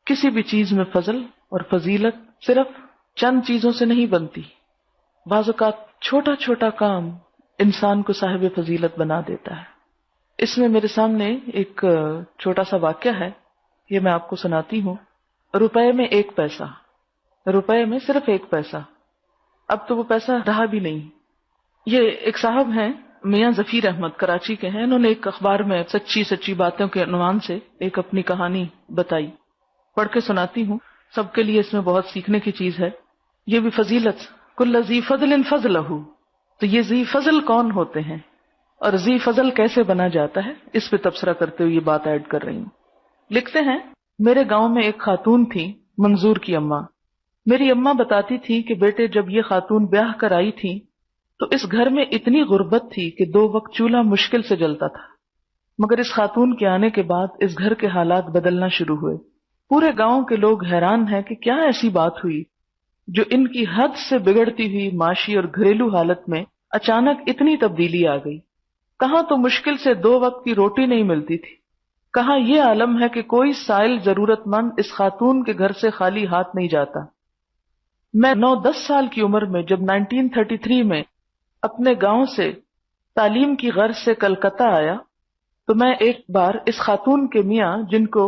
کسی بھی چیز میں فضل اور فضیلت صرف چند چیزوں سے نہیں بنتی. بعض اوقات چھوٹا چھوٹا کام انسان کو صاحب فضیلت بنا دیتا ہے. اس میں میرے سامنے ایک چھوٹا سا واقعہ ہے، یہ میں آپ کو سناتی ہوں. روپے میں 1 پیسہ، روپے میں صرف 1 پیسہ. اب تو وہ پیسہ رہا بھی نہیں. یہ ایک صاحب ہیں میاں ظفیر احمد، کراچی کے ہیں. انہوں نے ایک اخبار میں سچی سچی باتوں کے عنوان سے ایک اپنی کہانی بتائی، پڑھ کے سناتی ہوں. سب کے لیے اس میں بہت سیکھنے کی چیز ہے. یہ بھی فضیلت، کل ذی فضل فضلہ. تو یہ ذی فضل کون ہوتے ہیں اور ذی فضل کیسے بنا جاتا ہے، اس پہ تبصرہ کرتے ہوئے یہ بات ایڈ کر رہی ہوں. لکھتے ہیں، میرے گاؤں میں ایک خاتون تھی، منظور کی اماں. میری اماں بتاتی تھی کہ بیٹے جب یہ خاتون بیاہ کر آئی تھی تو اس گھر میں اتنی غربت تھی کہ 2 وقت چولہا مشکل سے جلتا تھا. مگر اس خاتون کے آنے کے بعد اس گھر کے حالات بدلنا شروع ہوئے. پورے گاؤں کے لوگ حیران ہیں کہ کیا ایسی بات ہوئی جو ان کی حد سے بگڑتی ہوئی معاشی اور گھریلو حالت میں اچانک اتنی تبدیلی آ گئی. کہاں تو مشکل سے 2 وقت کی روٹی نہیں ملتی تھی، کہاں یہ عالم ہے کہ کوئی سائل ضرورت مند اس خاتون کے گھر سے خالی ہاتھ نہیں جاتا. میں 9-10 سال کی عمر میں جب 1933 میں اپنے گاؤں سے تعلیم کی غرض سے کلکتہ آیا تو میں ایک بار اس خاتون کے میاں، جن کو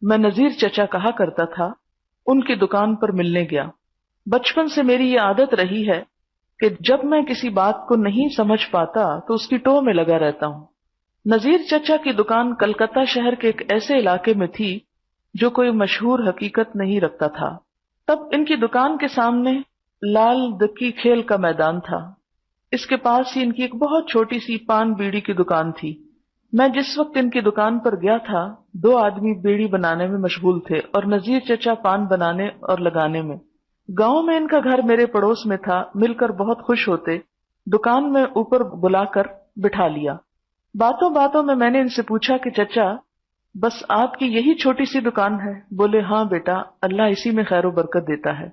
میں نذیر چچا کہا کرتا تھا، ان کی دکان پر ملنے گیا. بچپن سے میری یہ عادت رہی ہے کہ جب میں کسی بات کو نہیں سمجھ پاتا تو اس کی ٹو میں لگا رہتا ہوں. نذیر چچا کی دکان کلکتہ شہر کے ایک ایسے علاقے میں تھی جو کوئی مشہور حقیقت نہیں رکھتا تھا. تب ان کی دکان کے سامنے لال دکی کھیل کا میدان تھا. اس کے پاس ہی ان کی ایک بہت چھوٹی سی پان بیڑی کی دکان تھی. میں جس وقت ان کی دکان پر گیا تھا 2 آدمی بیڑی بنانے میں مشغول تھے اور نذیر چچا پان بنانے اور لگانے میں. گاؤں میں ان کا گھر میرے پڑوس میں تھا. مل کر بہت خوش ہوتے. دکان میں اوپر بلا کر بٹھا لیا. باتوں باتوں میں نے ان سے پوچھا کہ چچا بس آپ کی یہی چھوٹی سی دکان ہے؟ بولے ہاں بیٹا، اللہ اسی میں خیر و برکت دیتا ہے.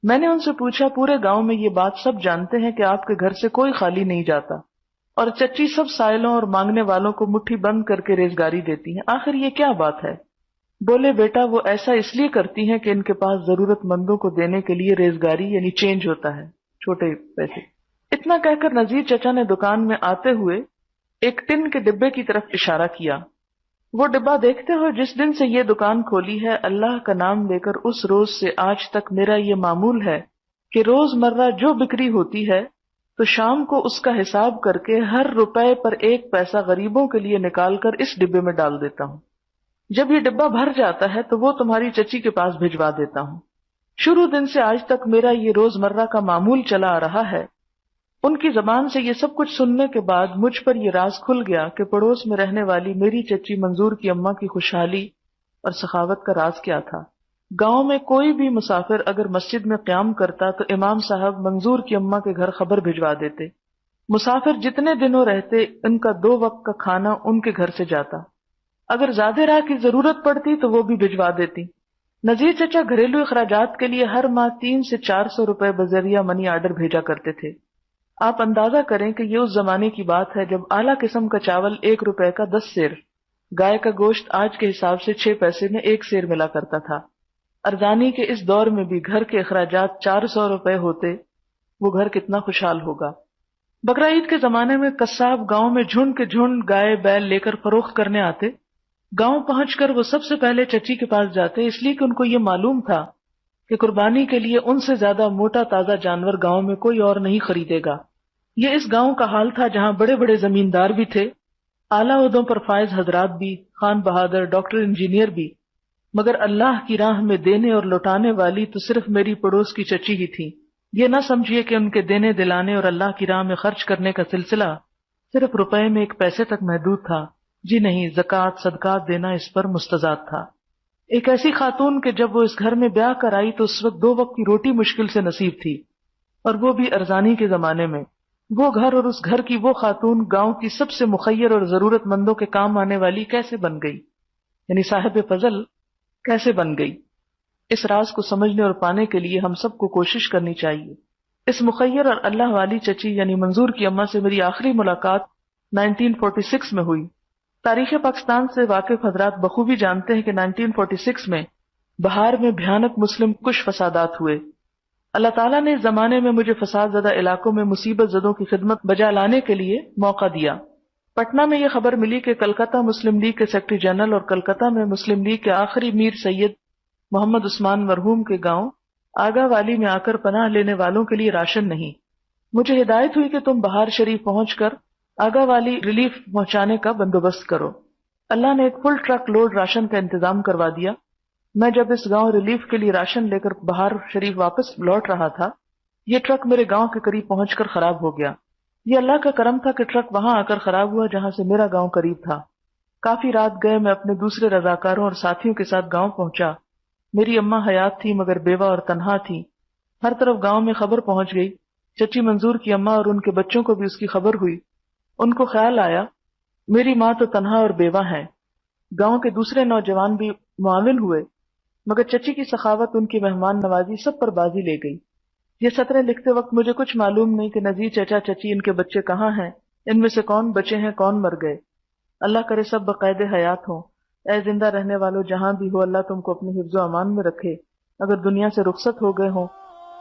میں نے ان سے پوچھا پورے گاؤں میں یہ بات سب جانتے ہیں کہ آپ کے گھر سے کوئی خالی نہیں جاتا اور چچی سب سائلوں اور مانگنے والوں کو مٹھی بند کر کے ریزگاری دیتی ہیں، آخر یہ کیا بات ہے؟ بولے بیٹا وہ ایسا اس لیے کرتی ہیں کہ ان کے پاس ضرورت مندوں کو دینے کے لیے ریزگاری یعنی چینج ہوتا ہے، چھوٹے پیسے. اتنا کہہ کر نذیر چچا نے دکان میں آتے ہوئے ایک ٹن کے ڈبے کی طرف اشارہ کیا. وہ ڈبہ دیکھتے ہوئے جس دن سے یہ دکان کھولی ہے اللہ کا نام لے کر اس روز سے آج تک میرا یہ معمول ہے کہ روز مرہ جو بکری ہوتی ہے تو شام کو اس کا حساب کر کے ہر روپے پر 1 پیسہ غریبوں کے لیے نکال کر اس ڈبے میں ڈال دیتا ہوں. جب یہ ڈبہ بھر جاتا ہے تو وہ تمہاری چچی کے پاس بھجوا دیتا ہوں. شروع دن سے آج تک میرا یہ روز مرہ کا معمول چلا آ رہا ہے. ان کی زبان سے یہ سب کچھ سننے کے بعد مجھ پر یہ راز کھل گیا کہ پڑوس میں رہنے والی میری چچی منظور کی اماں کی خوشحالی اور سخاوت کا راز کیا تھا. گاؤں میں کوئی بھی مسافر اگر مسجد میں قیام کرتا تو امام صاحب منظور کی اماں کے گھر خبر بھجوا دیتے. مسافر جتنے دنوں رہتے ان کا 2 وقت کا کھانا ان کے گھر سے جاتا. اگر زیادہ راہ کی ضرورت پڑتی تو وہ بھی بھجوا دیتی. نذیر چچا گھریلو اخراجات کے لیے ہر ماہ 300 سے 400 روپے بذریعہ منی آرڈر بھیجا کرتے تھے. آپ اندازہ کریں کہ یہ اس زمانے کی بات ہے جب اعلیٰ قسم کا چاول 1 روپے کا 10 سیر، گائے کا گوشت آج کے حساب سے 6 پیسے میں 1 سیر ملا کرتا تھا. ارزانی کے اس دور میں بھی گھر کے اخراجات 400 روپے ہوتے، وہ گھر کتنا خوشحال ہوگا. بقرعید کے زمانے میں قصاب گاؤں میں جھنڈ کے جھنڈ گائے بیل لے کر فروخت کرنے آتے. گاؤں پہنچ کر وہ سب سے پہلے چچی کے پاس جاتے، اس لیے کہ ان کو یہ معلوم تھا کہ قربانی کے لیے ان سے زیادہ موٹا تازہ جانور گاؤں میں کوئی اور نہیں خریدے گا. یہ اس گاؤں کا حال تھا جہاں بڑے بڑے زمیندار بھی تھے، اعلیٰ عہدوں پر فائز حضرات بھی، خان بہادر، ڈاکٹر، انجینئر بھی، مگر اللہ کی راہ میں دینے اور لوٹانے والی تو صرف میری پڑوس کی چچی ہی تھی. یہ نہ سمجھیے کہ ان کے دینے دلانے اور اللہ کی راہ میں خرچ کرنے کا سلسلہ صرف روپے میں 1 پیسے تک محدود تھا. جی نہیں، زکوٰۃ صدقات دینا اس پر مستزاد تھا. ایک ایسی خاتون کہ جب وہ اس گھر میں بیاہ کر آئی تو اس وقت 2 وقت کی روٹی مشکل سے نصیب تھی، اور وہ بھی ارزانی کے زمانے میں. وہ گھر اور اس گھر کی وہ خاتون گاؤں کی سب سے مخیر اور ضرورت مندوں کے کام آنے والی کیسے بن گئی، یعنی صاحب فضل کیسے بن گئی؟ اس راز کو سمجھنے اور پانے کے لیے ہم سب کو کوشش کرنی چاہیے. اس مخیر اور اللہ والی چچی یعنی منظور کی اماں سے میری آخری ملاقات 1946 میں ہوئی. تاریخ پاکستان سے واقف حضرات بخوبی جانتے ہیں کہ 1946 میں بہار میں بھیانک مسلم کش فسادات ہوئے۔ اللہ تعالیٰ نے اس زمانے میں مجھے فساد زدہ علاقوں میں مصیبت زدوں کی خدمت بجا لانے کے لیے موقع دیا۔ پٹنہ میں یہ خبر ملی کہ کلکتہ مسلم لیگ کے سیکرٹری جنرل اور کلکتہ میں مسلم لیگ کے آخری میر سید محمد عثمان مرحوم کے گاؤں آگا والی میں آ کر پناہ لینے والوں کے لیے راشن نہیں۔ مجھے ہدایت ہوئی کہ تم بہار شریف پہنچ کر آگا والی ریلیف پہنچانے کا بندوبست کرو۔ اللہ نے ایک فل ٹرک لوڈ راشن کا انتظام کروا دیا۔ میں جب اس گاؤں ریلیف کے لیے راشن لے کر بہار شریف واپس لوٹ رہا تھا، یہ ٹرک میرے گاؤں کے قریب پہنچ کر خراب ہو گیا۔ یہ اللہ کا کرم تھا کہ ٹرک وہاں آ کر خراب ہوا جہاں سے میرا گاؤں قریب تھا۔ کافی رات گئے میں اپنے دوسرے رضاکاروں اور ساتھیوں کے ساتھ گاؤں پہنچا۔ میری اماں حیات تھی مگر بیوہ اور تنہا تھی۔ ہر طرف گاؤں میں خبر پہنچ گئی۔ چچی منظور کی اماں اور ان کے بچوں کو بھی اس کی خبر ہوئی۔ ان کو خیال آیا میری ماں تو تنہا اور بیوہ ہیں۔ گاؤں کے دوسرے نوجوان بھی معاون ہوئے، مگر چچی کی سخاوت، ان کی مہمان نوازی سب پر بازی لے گئی۔ یہ سطریں لکھتے وقت مجھے کچھ معلوم نہیں کہ نذیر چچا چچی ان کے بچے کہاں ہیں، ان میں سے کون بچے ہیں کون مر گئے۔ اللہ کرے سب بقید حیات ہوں۔ اے زندہ رہنے والوں جہاں بھی ہو، اللہ تم کو اپنی حفظ و امان میں رکھے۔ اگر دنیا سے رخصت ہو گئے ہوں،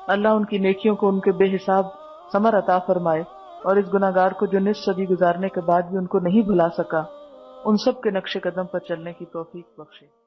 اللہ ان کی نیکیوں کو ان کے بے حساب ثمر عطا فرمائے، اور اس گناہگار کو جو نصف صدی گزارنے کے بعد بھی ان کو نہیں بھلا سکا، ان سب کے نقش قدم پر چلنے کی توفیق بخشے۔